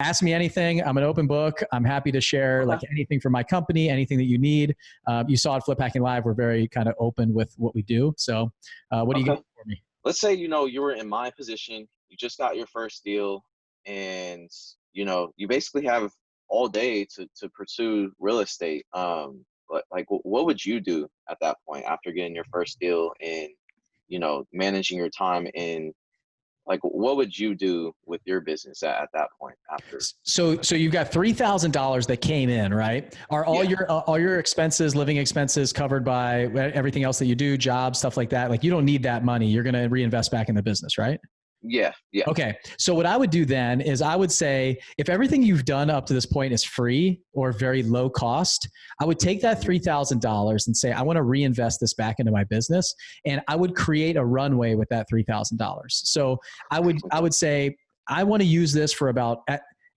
ask me anything. I'm an open book. I'm happy to share like anything from my company, anything that you need. You saw at Flip Hacking Live, we're very kind of open with what we do. So what do you got for me? Let's say, you were in my position, you just got your first deal, and, you basically have all day to pursue real estate. But like, what would you do at that point after getting your first deal and, managing your time, and like, what would you do with your business at that point after? So you've got $3,000 that came in, right? Are all your expenses, living expenses covered by everything else that you do, jobs, stuff like that? Like you don't need that money. You're going to reinvest back in the business, right? Yeah. Okay. So what I would do then is I would say, if everything you've done up to this point is free or very low cost, I would take that $3,000 and say, I want to reinvest this back into my business. And I would create a runway with that $3,000. So I would say, I want to use this for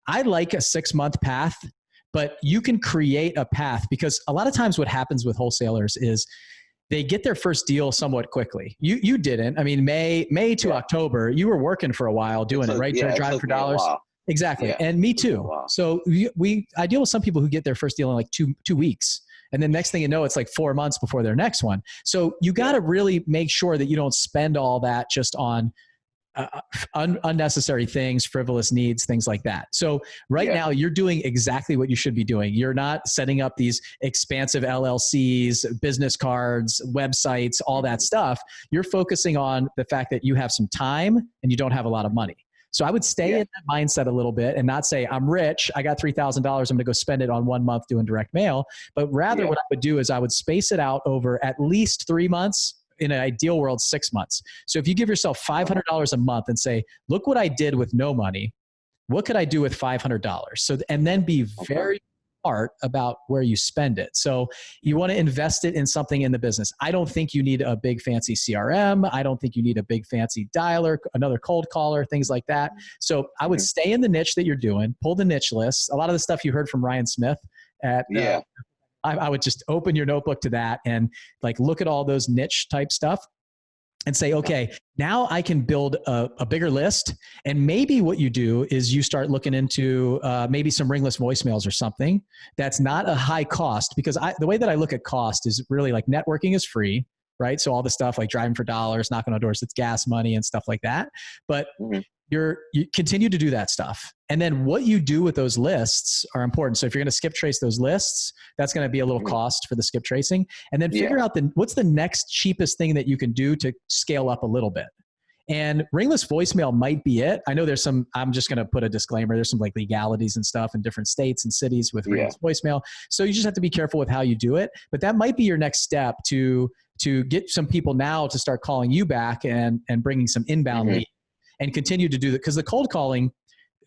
I like a 6-month path, but you can create a path, because a lot of times what happens with wholesalers is they get their first deal somewhat quickly. You didn't. I mean, May to October, you were working for a while doing it, right? Driving for dollars. Exactly. Yeah. And me too. So I deal with some people who get their first deal in like two weeks. And then next thing you know, it's like 4 months before their next one. So you got to really make sure that you don't spend all that just on unnecessary things, frivolous needs, things like that. So now you're doing exactly what you should be doing. You're not setting up these expansive LLCs, business cards, websites, all that stuff. You're focusing on the fact that you have some time and you don't have a lot of money. So I would stay in that mindset a little bit and not say, I'm rich, I got $3,000, I'm going to go spend it on 1 month doing direct mail. But rather what I would do is I would space it out over at least 3 months, in an ideal world, 6 months. So if you give yourself $500 a month and say, look what I did with no money, what could I do with $500? So, and then be very smart about where you spend it. So you want to invest it in something in the business. I don't think you need a big fancy CRM. I don't think you need a big fancy dialer, another cold caller, things like that. So I would stay in the niche that you're doing, pull the niche list. A lot of the stuff you heard from Ryan Smith at I would just open your notebook to that and like look at all those niche type stuff and say, okay, now I can build a bigger list. And maybe what you do is you start looking into maybe some ringless voicemails or something that's not a high cost, because the way that I look at cost is really like networking is free, right? So all the stuff like driving for dollars, knocking on doors, it's gas money and stuff like that. But you continue to do that stuff. And then what you do with those lists are important. So if you're going to skip trace those lists, that's going to be a little cost for the skip tracing. And then figure out what's the next cheapest thing that you can do to scale up a little bit. And ringless voicemail might be it. I know there's some, I'm just going to put a disclaimer. There's some like legalities and stuff in different states and cities with ringless voicemail. So you just have to be careful with how you do it. But that might be your next step to get some people now to start calling you back and bringing some inbound leads. And continue to do that, because the cold calling,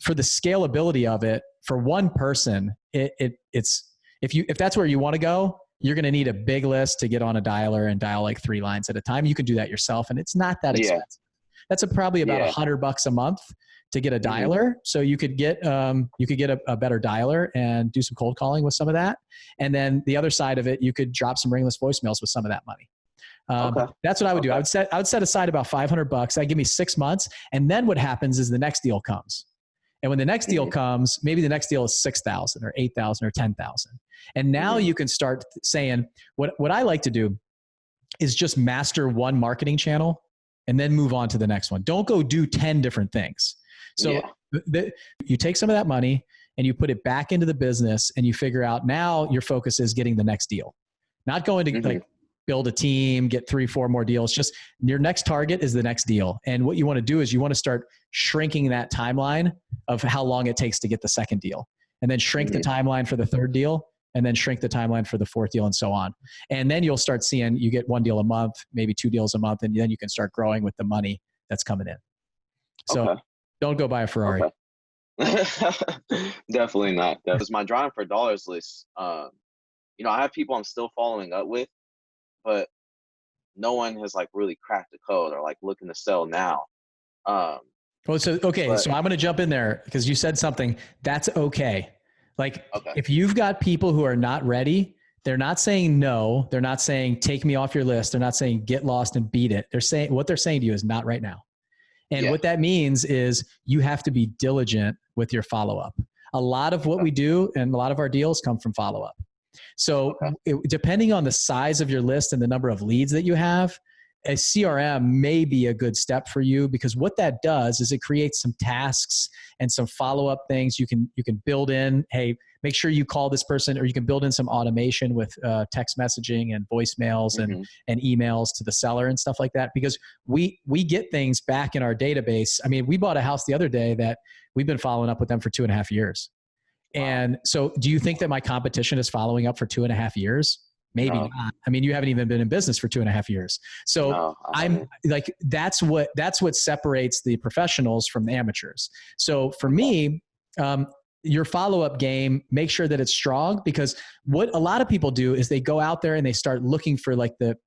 for the scalability of it, for one person, it's if that's where you want to go, you're going to need a big list to get on a dialer and dial like 3 lines at a time. You can do that yourself, and it's not that expensive. That's probably about $100 a month to get a dialer. So you could get a better dialer and do some cold calling with some of that, and then the other side of it, you could drop some ringless voicemails with some of that money. That's what I would do. I would set aside about $500. That'd give me 6 months. And then what happens is the next deal comes. And when the next deal comes, maybe the next deal is 6,000 or 8,000 or 10,000. And now you can start saying, what I like to do is just master one marketing channel and then move on to the next one. Don't go do 10 different things. So you take some of that money and you put it back into the business, and you figure out now your focus is getting the next deal, not going to like build a team, get 3-4 more deals. Just your next target is the next deal. And what you want to do is you want to start shrinking that timeline of how long it takes to get the second deal, and then shrink the timeline for the third deal, and then shrink the timeline for the fourth deal, and so on. And then you'll start seeing you get 1 deal a month, maybe 2 deals a month, and then you can start growing with the money that's coming in. So don't go buy a Ferrari. Definitely not. That was my Driving for Dollars list. I have people I'm still following up with, but no one has like really cracked the code or like looking to sell now. So I'm going to jump in there because you said something that's okay. Like if you've got people who are not ready, they're not saying no. They're not saying take me off your list. They're not saying get lost and beat it. They're saying what they're saying to you is not right now. And what that means is you have to be diligent with your follow-up. A lot of what we do and a lot of our deals come from follow-up. So depending on the size of your list and the number of leads that you have, a CRM may be a good step for you, because what that does is it creates some tasks and some follow-up things you can build in. Hey, make sure you call this person, or you can build in some automation with text messaging and voicemails and emails to the seller and stuff like that, because we get things back in our database. I mean, we bought a house the other day that we've been following up with them for 2.5 years. And so do you think that my competition is following up for 2.5 years? Maybe not. I mean, you haven't even been in business for 2.5 years. So I'm like, that's what separates the professionals from the amateurs. So for me, your follow-up game, make sure that it's strong, because what a lot of people do is they go out there and they start looking for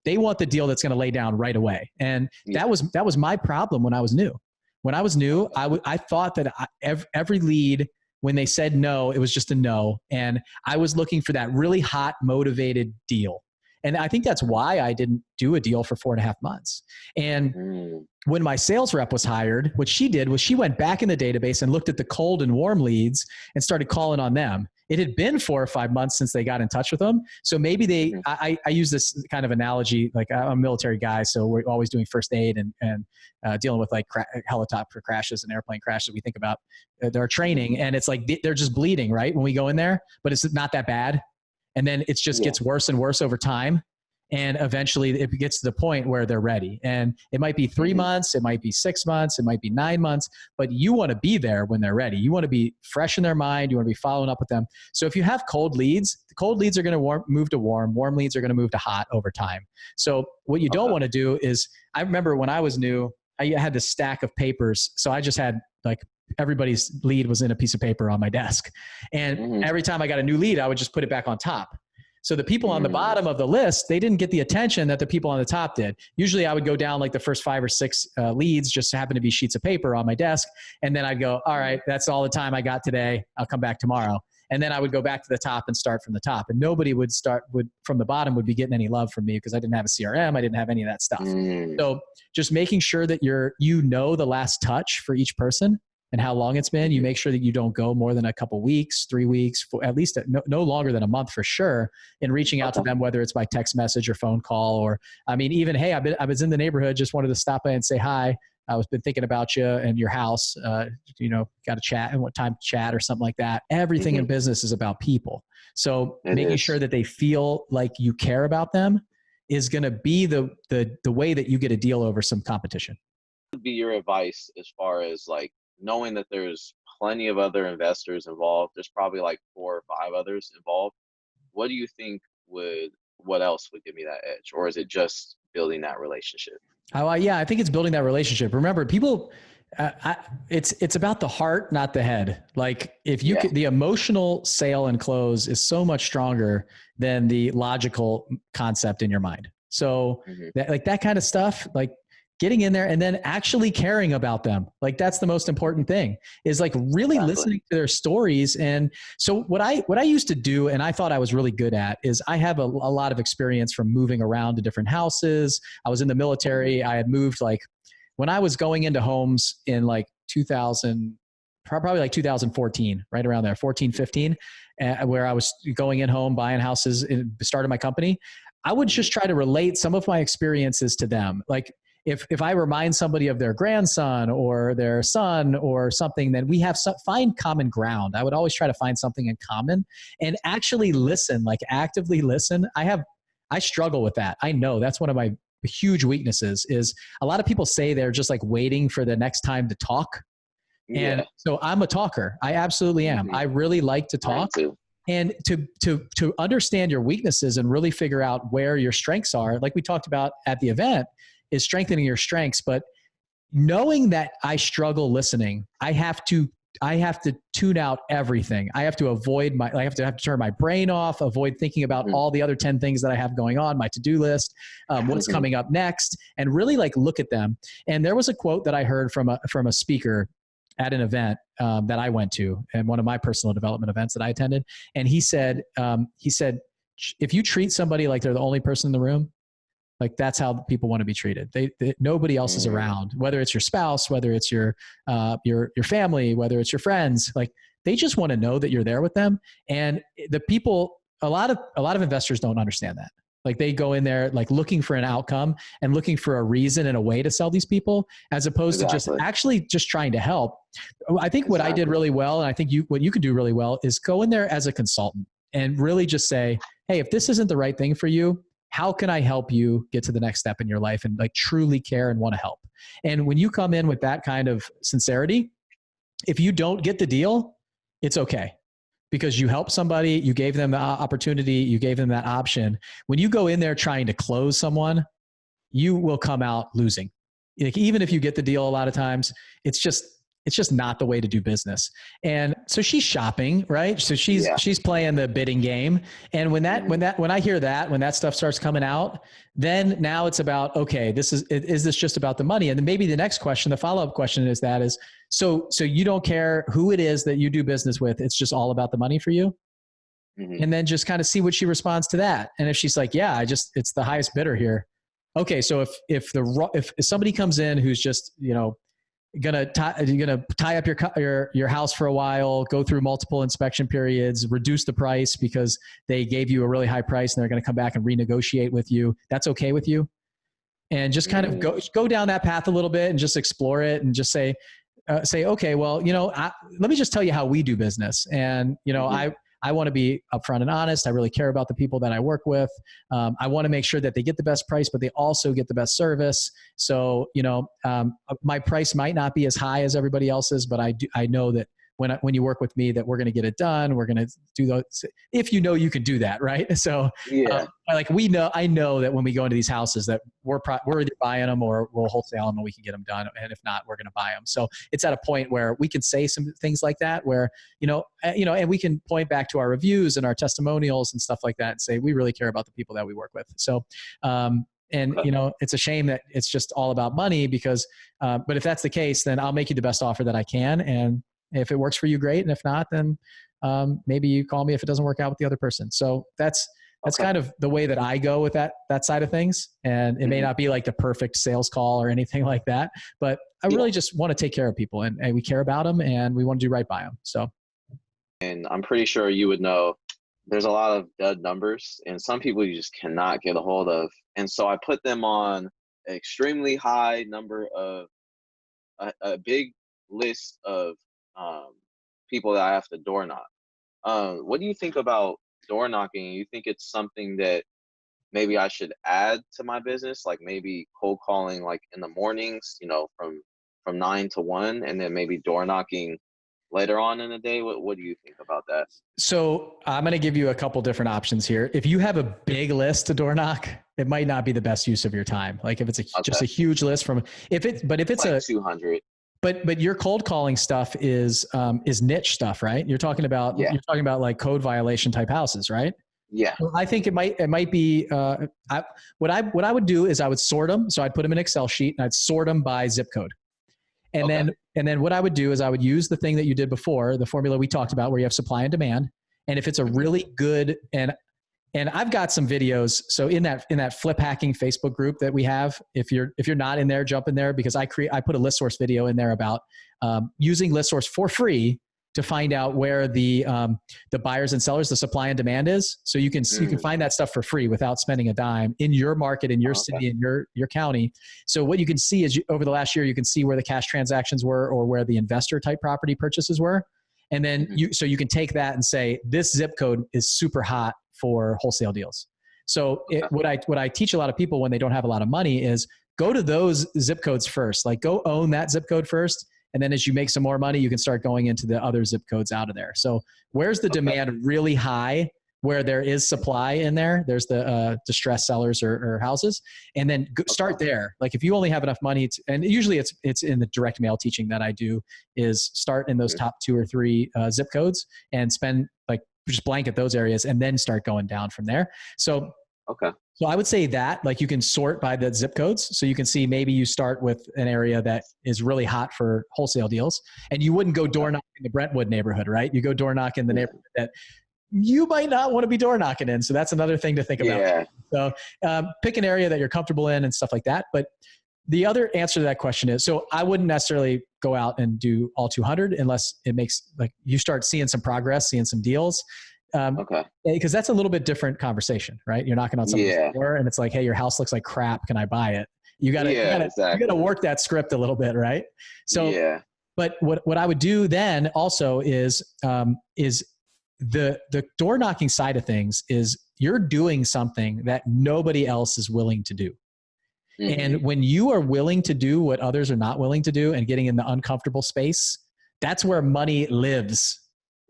they want the deal that's going to lay down right away. And that was my problem when I was new. When I was new, I thought that every lead, when they said no, it was just a no. And I was looking for that really hot, motivated deal. And I think that's why I didn't do a deal for 4.5 months. And when my sales rep was hired, what she did was she went back in the database and looked at the cold and warm leads and started calling on them. It had been 4 or 5 months since they got in touch with them. So maybe I use this kind of analogy, like I'm a military guy, so we're always doing first aid and dealing with like helicopter crashes and airplane crashes. We think about their training, and it's like they're just bleeding, right? When we go in there, but it's not that bad. And then it just gets worse and worse over time. And eventually it gets to the point where they're ready. And it might be 3 months, it might be 6 months, it might be 9 months, but you want to be there when they're ready. You want to be fresh in their mind. You want to be following up with them. So if you have cold leads, the cold leads are going to move to warm leads are going to move to hot over time. So what you don't want to do is, I remember when I was new, I had this stack of papers. So I just had like everybody's lead was in a piece of paper on my desk. And every time I got a new lead, I would just put it back on top. So the people on the bottom of the list, they didn't get the attention that the people on the top did. Usually I would go down like the first 5 or 6 leads, just happen to be sheets of paper on my desk. And then I'd go, all right, that's all the time I got today. I'll come back tomorrow. And then I would go back to the top and start from the top. And nobody would from the bottom would be getting any love from me, because I didn't have a CRM. I didn't have any of that stuff. So just making sure that you know the last touch for each person and how long it's been. You make sure that you don't go more than a couple weeks, 3 weeks, at least no longer than a month for sure, in reaching out to them, whether it's by text message or phone call, or, I mean, even, hey, I was in the neighborhood, just wanted to stop by and say hi. I was been thinking about you and your house, got a chat and what time to chat or something like that. Everything in business is about people. So making sure that they feel like you care about them is going to be the way that you get a deal over some competition. What would be your advice as far as like, knowing that there's plenty of other investors involved, there's probably like 4 or 5 others involved. What do you think what else would give me that edge? Or is it just building that relationship? I think it's building that relationship. Remember, people, it's about the heart, not the head. Like if you the emotional sale and close is so much stronger than the logical concept in your mind. So that kind of stuff, like getting in there and then actually caring about them. Like that's the most important thing, is like really listening to their stories. And so what I used to do, and I thought I was really good at, is I have a lot of experience from moving around to different houses. I was in the military. I had moved, like when I was going into homes in like 2000, probably like 2014, right around there, 14, 15, where I was going in home, buying houses, and started my company. I would just try to relate some of my experiences to them. Like, if I remind somebody of their grandson or their son or something, then we have find common ground. I would always try to find something in common and actually listen, like actively listen. I struggle with that. I know that's one of my huge weaknesses. Is a lot of people say they're just like waiting for the next time to talk. And so I'm a talker. I absolutely am. I really like to talk. And to understand your weaknesses and really figure out where your strengths are, like we talked about at the event, is strengthening your strengths. But knowing that I struggle listening, I have to tune out everything. I have to avoid I have to turn my brain off, avoid thinking about all the other 10 things that I have going on, my to-do list, what's coming up next, and really like look at them. And there was a quote that I heard from a speaker at an event that I went to, and one of my personal development events that I attended. And he said, if you treat somebody like they're the only person in the room, Like that's how people want to be treated. Nobody else is around, whether it's your spouse, whether it's your family, whether it's your friends, like they just want to know that you're there with them. And the people, a lot of investors don't understand that. Like they go in there like looking for an outcome and looking for a reason and a way to sell these people, as opposed to just actually just trying to help. I think what I did really well, and I think what you could do really well, is go in there as a consultant and really just say, hey, if this isn't the right thing for you, how can I help you get to the next step in your life, and like truly care and want to help? And when you come in with that kind of sincerity, if you don't get the deal, it's okay. Because you helped somebody, you gave them the opportunity, you gave them that option. When you go in there trying to close someone, you will come out losing. Like, even if you get the deal, a lot of times, it's just not the way to do business. And so she's shopping, right? So she's playing the bidding game. And when I hear that, when that stuff starts coming out, then now it's about, okay, is this just about the money? And then maybe the next question, the follow-up question is, so you don't care who it is that you do business with, it's just all about the money for you? Mm-hmm. And then just kind of see what she responds to that. And if she's like, yeah, it's the highest bidder here. Okay. So if somebody comes in who's just, gonna tie up your house for a while, go through multiple inspection periods, reduce the price because they gave you a really high price and they're going to come back and renegotiate with you, that's okay with you? And just kind of go down that path a little bit and just explore it, and just say, okay, well, let me just tell you how we do business. And, I want to be upfront and honest. I really care about the people that I work with. I want to make sure that they get the best price, but they also get the best service. So, my price might not be as high as everybody else's, but I know that when you work with me, that we're going to get it done. We're going to do those, if you can do that, right? So, I know that when we go into these houses that we're either buying them or we'll wholesale them and we can get them done. And if not, we're going to buy them. So it's at a point where we can say some things like that, where, and we can point back to our reviews and our testimonials and stuff like that and say, we really care about the people that we work with. So, it's a shame that it's just all about money because, but if that's the case, then I'll make you the best offer that I can. And if it works for you, great. And if not, then maybe you call me if it doesn't work out with the other person. So that's kind of the way that I go with that side of things. And it may not be like the perfect sales call or anything like that, but I really just want to take care of people, and we care about them and we want to do right by them. So, and I'm pretty sure you would know there's a lot of dead numbers, and some people you just cannot get a hold of. And so I put them on an extremely high number of a big list of people that I have to door knock. What do you think about door knocking? You think it's something that maybe I should add to my business, like maybe cold calling like in the mornings, from 9 to 1, and then maybe door knocking later on in the day? What do you think about that? So I'm going to give you a couple different options here. If you have a big list to door knock, it might not be the best use of your time. Like if it's just a huge list if it's like 200. But your cold calling stuff is niche stuff, right? You're talking about like code violation type houses, right? Yeah. Well, I think it might be what I would do is I would sort them. So I'd put them in an Excel sheet and I'd sort them by zip code. And then what I would do is I would use the thing that you did before, the formula we talked about, where you have supply and demand. And if it's a really good, and I've got some videos. So in that flip hacking Facebook group that we have, if you're not in there, jump in there, because I put a list source video in there about using list source for free to find out where the buyers and sellers, the supply and demand is. So you can find that stuff for free without spending a dime in your market, in your city, in your county. So what you can see is over the last year, you can see where the cash transactions were or where the investor type property purchases were. And then you can take that and say, this zip code is super hot for wholesale deals. So what I teach a lot of people when they don't have a lot of money is go to those zip codes first, like go own that zip code first. And then as you make some more money, you can start going into the other zip codes out of there. So where's the demand really high, where there is supply in there? There's the distressed sellers or houses. And then start there. Like if you only have enough money and usually it's in the direct mail teaching that I do, is start in those top 2 or 3 zip codes and spend just blanket those areas and then start going down from there. So I would say that like you can sort by the zip codes. So you can see maybe you start with an area that is really hot for wholesale deals, and you wouldn't go door knock in the Brentwood neighborhood, right? You go door knock in the neighborhood that you might not want to be door knocking in. So that's another thing to think about. Yeah. So pick an area that you're comfortable in and stuff like that. But the other answer to that question is, so I wouldn't necessarily go out and do all 200 unless it makes like you start seeing some progress, seeing some deals. Okay. Because that's a little bit different conversation, right? You're knocking on somebody's door and it's like, hey, your house looks like crap. Can I buy it? You gotta work that script a little bit, right? So, but what I would do then also is the door knocking side of things is you're doing something that nobody else is willing to do. Mm-hmm. And when you are willing to do what others are not willing to do and getting in the uncomfortable space, that's where money lives.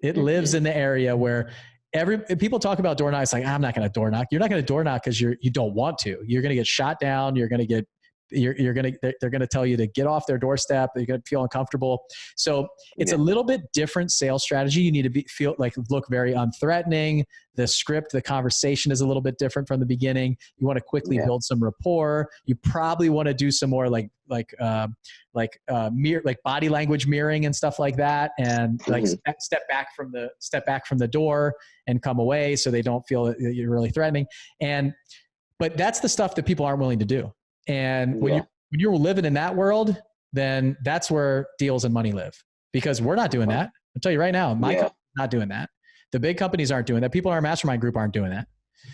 It lives in the area where people talk about door knocks like, I'm not going to door knock. You're not going to door knock because you don't want to. You're going to get shot down. They're going to tell you to get off their doorstep. You're going to feel uncomfortable. So it's a little bit different sales strategy. You need to look very unthreatening. The script, the conversation is a little bit different from the beginning. You want to quickly build some rapport. You probably want to do some more like body language mirroring and stuff like that. And step back from the door and come away so they don't feel that you're really threatening. But that's the stuff that people aren't willing to do. And when you're living in that world, then that's where deals and money live, because we're not doing that. I'll tell you right now, my company's not doing that. The big companies aren't doing that. People in our mastermind group aren't doing that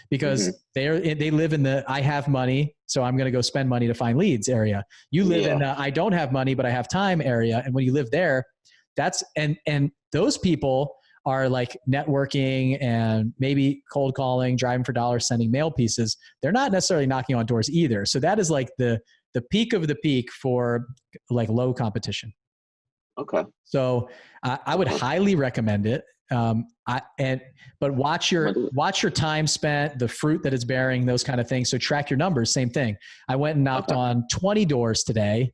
because they live in the, I have money, so I'm going to go spend money to find leads area. You live in the, I don't have money, but I have time area. And when you live there, and those people are like networking and maybe cold calling, driving for dollars, sending mail pieces. They're not necessarily knocking on doors either. So that is like the peak of the peak for like low competition. Okay. So I would highly recommend it. But watch your time spent, the fruit that it's bearing, those kind of things. So track your numbers. Same thing. I went and knocked on 20 doors today.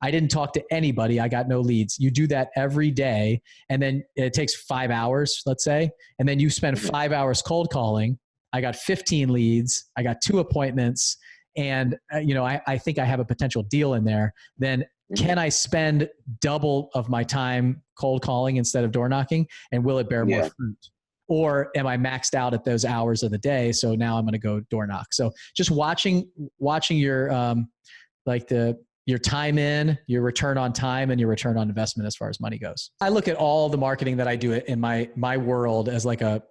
I didn't talk to anybody. I got no leads. You do that every day. And then it takes 5 hours, let's say. And then you spend 5 hours cold calling. I got 15 leads. I got 2 appointments. And, I think I have a potential deal in there. Then can I spend double of my time cold calling instead of door knocking? And will it bear more fruit? Or am I maxed out at those hours of the day? So now I'm going to go door knock. So just watching your, your time in, your return on time, and your return on investment as far as money goes. I look at all the marketing that I do in my world as like a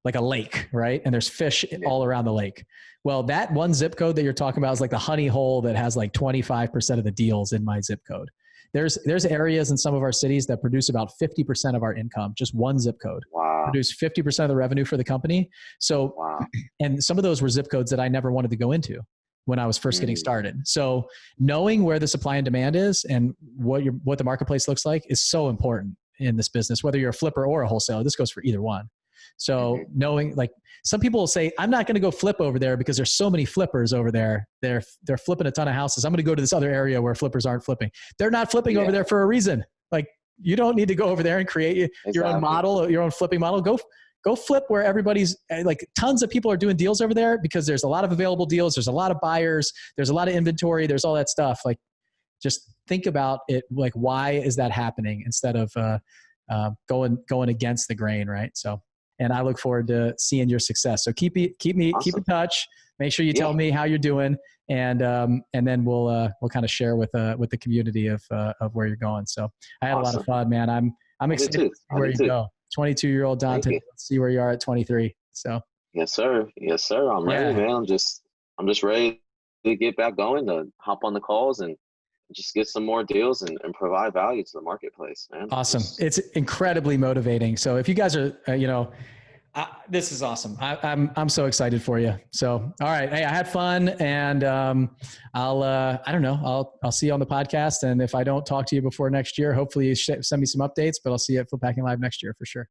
lake, right? And there's fish all around the lake. Well, that one zip code that you're talking about is like the honey hole that has like 25% of the deals in my zip code. There's areas in some of our cities that produce about 50% of our income, just one zip code. Wow. Produce 50% of the revenue for the company. So, and some of those were zip codes that I never wanted to go into when I was first getting started. So knowing where the supply and demand is and what the marketplace looks like is so important in this business, whether you're a flipper or a wholesaler. This goes for either one. So knowing, like, some people will say, I'm not going to go flip over there because there's so many flippers over there. They're flipping a ton of houses. I'm going to go to this other area where flippers aren't flipping. They're not flipping over there for a reason. Like, you don't need to go over there and create your own model, your own flipping model. Go flip where everybody's, like, tons of people are doing deals over there because there's a lot of available deals. There's a lot of buyers. There's a lot of inventory. There's all that stuff. Like, just think about it. Like, why is that happening instead of going against the grain, right? So, and I look forward to seeing your success. So keep in touch. Make sure you tell me how you're doing, and then we'll kind of share with the community of where you're going. So I had a lot of fun, man. I'm excited to see where you go. 22-year-old Dante. Let's see where you are at 23. So yes, sir. I'm ready, man. I'm just ready to get back going, to hop on the calls and just get some more deals and provide value to the marketplace, man. Awesome. It's incredibly motivating. So if you guys are, this is awesome. I'm so excited for you. So, all right. Hey, I had fun, and I'll see you on the podcast. And if I don't talk to you before next year, hopefully you send me some updates, but I'll see you at Flip Hacking Live next year for sure.